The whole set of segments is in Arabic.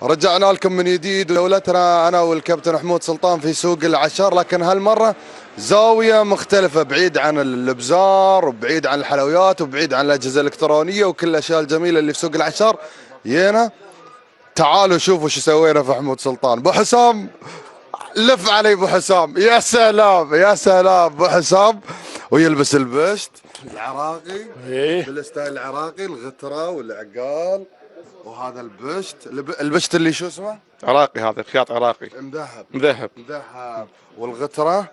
رجعنا لكم من جديد جولتنا انا والكابتن حمود سلطان في سوق العشار، لكن هالمره زاويه مختلفه، بعيد عن الابزار وبعيد عن الحلويات وبعيد عن الاجهزه الالكترونيه وكل الاشياء الجميله اللي في سوق العشار. جينا تعالوا شوفوا شو سوينا في حمود سلطان. ابو حسام، لف علي ابو حسام. يا سلام يا سلام ابو حسام، ويلبس البشت العراقي بالستايل العراقي، الغتره والعقال، وهذا البشت اللي شو اسمه؟ عراقي، هذا خياط عراقي مذهب مذهب مذهب. والغتره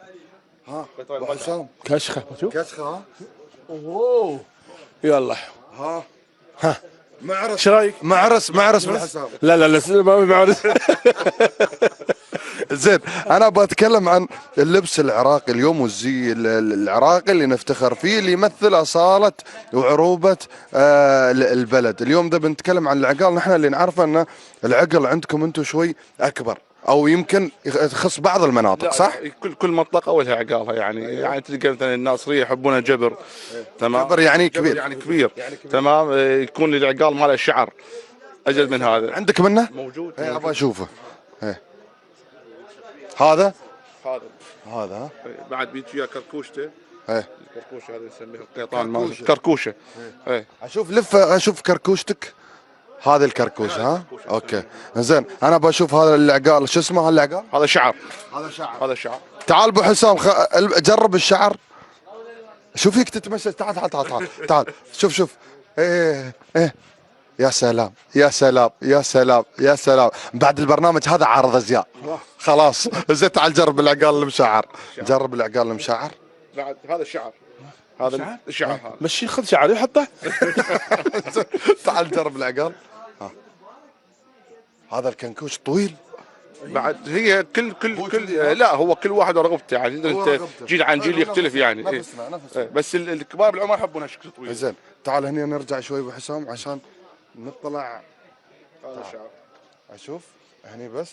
ها ابو حسام كشخه. شوف كشخه. ها اوه يلا ها معرس. ايش رايك؟ معرس ابو حسام. لا ما بعرف. زين، انا بتكلم عن اللبس العراقي اليوم والزي العراقي اللي نفتخر فيه، اللي يمثل اصاله وعروبه البلد. اليوم ده بنتكلم عن العقال. نحن اللي نعرفه ان العقل عندكم انتم شوي اكبر، او يمكن يخص بعض المناطق، صح؟ كل منطقه ولها عقالها يعني تلقى مثلا الناصريه يحبون الجبر. تمام، جبر يعني كبير. يعني كبير. تمام، يكون العقال ماله شعر اجل من هذا. عندك منه؟ موجود. ابغى اشوفه. هذا هذا بعد بيجي وياه كركوشته. الكركوشه هذا نسميها القيطان، كركوشه. اشوف لف اشوف كركوشتك. هذه الكركوشه. ها اوكي زين، انا بشوف هذا العقال. شو اسمه هالعقال؟ هذا شعر. هذا شعر. تعال ابو حسام جرب الشعر. شو فيك تتمشى؟ تعال شوف. ايه يا سلام يا سلام يا سلام يا سلام. بعد البرنامج هذا عارض ازياء خلاص. زين تعال جرب العقال المشعر. جرب العقال المشعر. بعد هذا الشعر، هذا الشعر هذا مشي خذ شعر وحطه. تعال جرب العقال. هذا الكنكوش طويل. بعد هي كل لا، هو كل واحد ورغبته يعني. انت جيل عن جيل يختلف يعني. نفسنا. بس الكبار بالعمر يحبون هالشكل طويل. زين تعال هنا نرجع شوي ابو حسام عشان نطلع. هذا الشعر اشوف هني بس.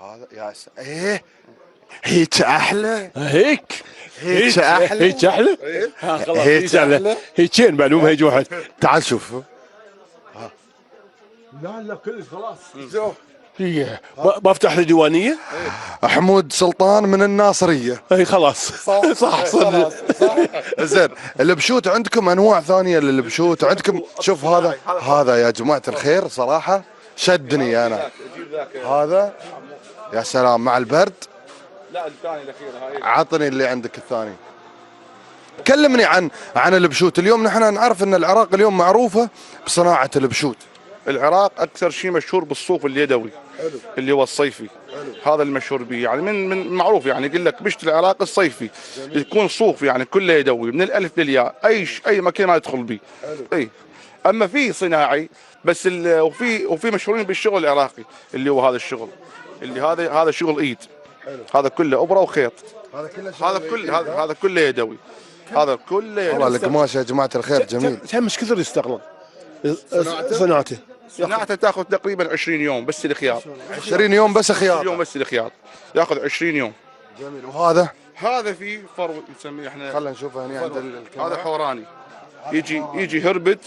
هذا هيك احلى. هيك احلى. خلاص هيك احلى. هيكين معلومه هيك واحد. تعال شوف. لا كلش خلاص. بفتح لي ديوانيه. حمود سلطان من الناصريه. اي خلاص صح. زين، البشوت عندكم انواع ثانيه للبشوت عندكم. شوف هذا يا جماعه الخير صراحه شدني انا. هذا يا سلام مع البرد. لا الثاني الاخير هاي. عطني اللي عندك الثاني. كلمني عن البشوت. اليوم نحن نعرف ان العراق اليوم معروفه بصناعه البشوت. العراق اكثر شيء مشهور بالصوف اليدوي. حلو. اللي هو الصيفي. حلو. هذا المشهور به يعني من معروف يعني. يقول لك بشت العراق الصيفي. جميل. يكون صوف يعني كله يدوي من الالف للياء، اي مكان ما يدخل به. اي اما في صناعي بس وفي مشهورين بالشغل العراقي اللي هو هذا الشغل اللي هذا شغل ايد. حلو. هذا كله ابره وخيط. هذا كله يدوي. هذا كله يدوي. والله القماش يا جماعه الخير جميل. كم ايش كثر يستغرق صناعته تاخذ تقريبا 20 يوم بس الخياط. 20 يوم بس خياط. 20 يوم بس الخياط ياخذ 20 يوم. جميل. وهذا في فرو نسميه احنا. خلينا نشوفه هنا عند هذا حوراني. يجي هربد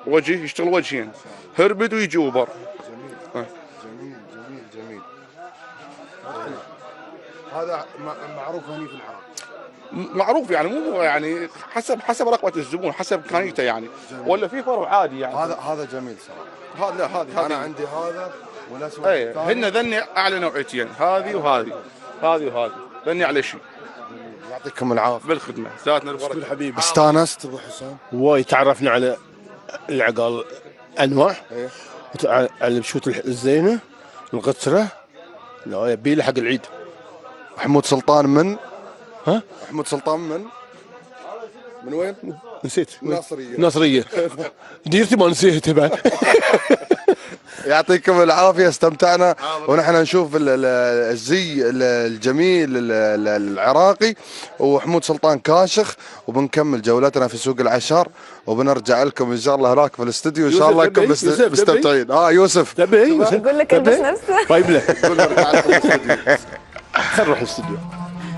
وجه، يشتغل وجهين، هربد ويجي اوبر. جميل. هذا معروف هني في العراق. معروف يعني، مو يعني حسب رغبه الزبون، حسب امكانيته يعني. ولا في فرع عادي يعني. هذا جميل صراحه. هذا انا عندي هذا والاسود. هن ذني اعلى نوعيتين، هذه وهذه ذني على شيء. يعطيكم العافيه بالخدمه. ذاتنا البركه حبيبي. استانست ابو حسام وايد. تعرفنا على العقال انواع. على البشوت الزينه، القطره. لا يبي له حق العيد. حمود سلطان من حمود سلطان من وين؟ نسيت. ناصريه. ديرتي ما نسيتها بعد. يعطيكم العافيه، استمتعنا ونحن نشوف الزي الجميل العراقي وحمود سلطان كاشخ. وبنكمل جولتنا في سوق العشار وبنرجع لكم ان شاء الله هناك في الاستوديو. ان شاء الله انكم مستمتعين. يوسف تبي يقول لك البس نفسه. طيب له. خل نروح الاستوديو.